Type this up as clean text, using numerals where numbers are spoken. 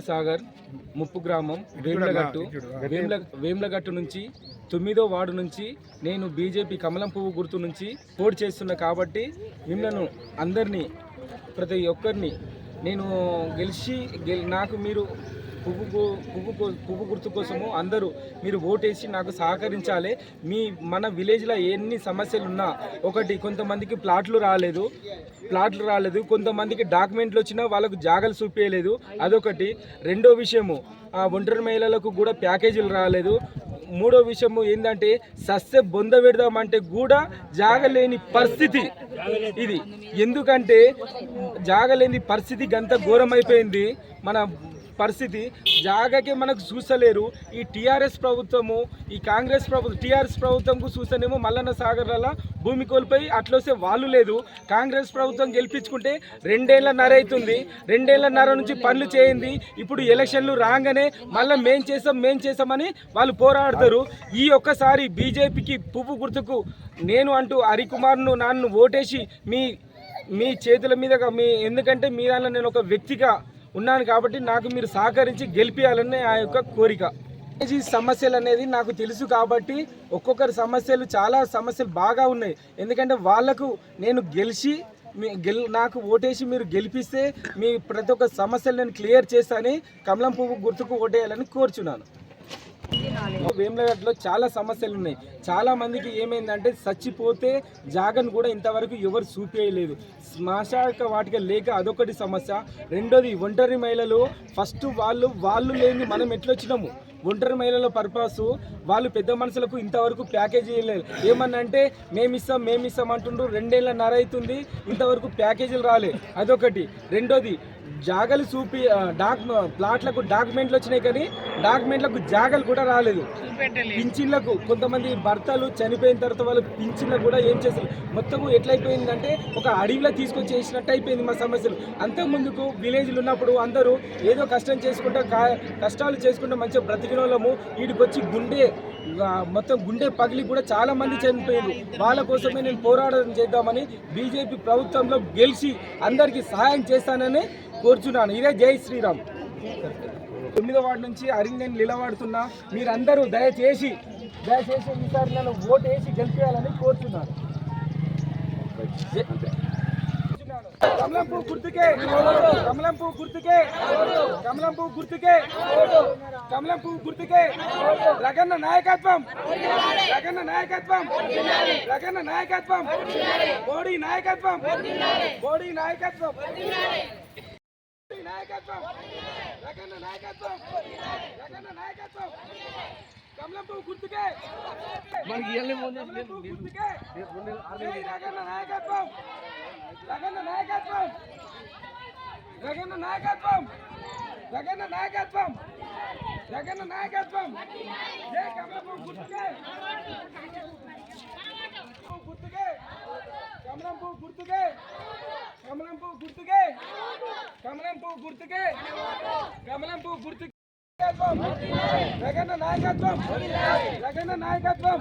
సాగర్ ముప్పు గ్రామం వేమ్లగట్టు నుంచి 9వ వార్డు నుంచి నేను బీజేపీ కమలం పువ్వు గుర్తు నుంచి పోటీ చేస్తున్నా కాబట్టి మిమ్మల్ని అందరినీ ప్రతి ఒక్కరిని నేను నాకు మీరు పువ్వు గుర్తు కోసము అందరూ మీరు ఓటేసి నాకు సహకరించాలి. మన విలేజ్లో ఎన్ని సమస్యలు ఉన్నా, ఒకటి కొంతమందికి ప్లాట్లు రాలేదు, కొంతమందికి డాక్యుమెంట్లు వచ్చినా వాళ్ళకు జాగాలు చూపించలేదు, అదొకటి. రెండో విషయము ఒంటరి మహిళలకు కూడా ప్యాకేజీలు రాలేదు. మూడో విషయము ఏంటంటే సస్య బొంద పెడదామంటే కూడా జాగలేని పరిస్థితి ఇది. ఎందుకంటే జాగలేని పరిస్థితి గంత ఘోరమైపోయింది. మన పరిస్థితి జాగాకే మనకు చూసలేరు. ఈ టీఆర్ఎస్ ప్రభుత్వము, ఈ కాంగ్రెస్ ప్రభుత్వం, టీఆర్ఎస్ ప్రభుత్వంకు చూస్తేనేమో మల్లన్న సాగర్ల భూమి కోల్పోయి అట్లొస్తే వాళ్ళు లేదు. కాంగ్రెస్ ప్రభుత్వం గెలిపించుకుంటే 2.5 అవుతుంది. 2.5 నుంచి పనులు చేయింది. ఇప్పుడు ఎలక్షన్లు రాగానే మళ్ళీ మేం చేసామని వాళ్ళు పోరాడతారు. ఈ ఒక్కసారి బీజేపీకి పువ్వు గుర్తుకు నేను అంటూ హరికుమార్ను నన్ను ఓటేసి మీ చేతుల మీద ఎందుకంటే మీ దానిలో నేను ఒక వ్యక్తిగా ఉన్నాను కాబట్టి నాకు మీరు సహకరించి గెలిపించాలని ఆ యొక్క కోరిక. ఈ సమస్యలు అనేది నాకు తెలుసు కాబట్టి ఒక్కొక్కరి చాలా సమస్యలు బాగా ఉన్నాయి. ఎందుకంటే వాళ్లకు నేను నాకు ఓటేసి మీరు గెలిపిస్తే మీ ప్రతి ఒక్క సమస్యలు నేను క్లియర్ చేస్తానని కమలం పువ్వు గుర్తుకు ఓటేయాలని కోరుచున్నాను. వేములగడ్డలో చాలా సమస్యలు ఉన్నాయి. చాలా మందికి ఏమైందంటే చచ్చిపోతే జాగను కూడా ఇంతవరకు ఎవరు చూపేయలేదు. శ్మశాన వాటిక లేక అదొకటి సమస్య. రెండోది ఒంటరి మహిళలు. ఫస్ట్ వాళ్ళు లేని మనం ఎట్లొచ్చినాము. ఒంటరి మహిళల పర్పస్ వాళ్ళు పెద్ద మనుషులకు ఇంతవరకు ప్యాకేజీ ఇవ్వలేదు. ఏమన్నంటే మేమిస్తాం అంటుండ్రు. 2.5 అవుతుంది, ఇంతవరకు ప్యాకేజీలు రాలే, అదొకటి. రెండోది జాగలు ప్లాట్లకు డాక్యుమెంట్లు వచ్చినాయి కానీ డాక్యుమెంట్లకు జాగలు కూడా రాలేదు. పింఛన్లకు కొంతమంది భర్తలు చనిపోయిన తర్వాత వాళ్ళు పింఛన్లకు కూడా ఏం చేస్తారు. మొత్తము ఎట్లయిపోయిందంటే ఒక అడవిలో తీసుకొచ్చి చేసినట్టు అయిపోయింది మా సమస్యలు. అంతకుముందుకు విలేజ్లు ఉన్నప్పుడు అందరూ ఏదో కష్టాలు చేసుకుంటూ మంచిగా బ్రతికిన వాళ్ళము. వీడికి వచ్చి మొత్తం గుండె పగిలి కూడా చాలా మంది చనిపోయారు. వాళ్ళ కోసమే నేను పోరాటం చేద్దామని బీజేపీ ప్రభుత్వంలో గెలిచి అందరికీ సహాయం చేస్తానని కోరుచున్నాను. ఇదే జై శ్రీరామ్. 9వ వార్డు నుంచి నేను నిలబడుతున్నా. మీరందరూ దయచేసి ఈసారి నన్ను ఓటు వేసి గెలిపేయాలని కోరుచున్నాను. కమలం పువ్వు గుర్తుకే, కమలం పువ్వు గుర్తుకే, కమలం పువ్వు గుర్తుకే, కమలం పువ్వు గుర్తుకే. రగన్న నాయకత్వం, రగన్న నాయకత్వం, రగన్న నాయకత్వం, మోడీ నాయకత్వం, మోడీ నాయకత్వం, నాయకత్వం, రగన్న నాయకత్వం, రగన్న నాయకత్వం. కమలం పువ్వు గుర్తుకే, గుర్తుకే, రగన్న నాయకత్వం, రగన్న నాయకత్వం, రగన్న నాయకత్వం, రగన్న నాయకత్వం, రగన్న నాయకత్వం. జై కమలం పువ్వు గుర్తుకే, గుర్తుకే, కమలం పువ్వు గుర్తుకే, కమలం పువ్వు గుర్తుకే, కమలం పువ్వు గుర్తుకే, కమలం పువ్వు గుర్తుకే. రగన్న నాయకత్వం, రగన్న నాయకత్వం.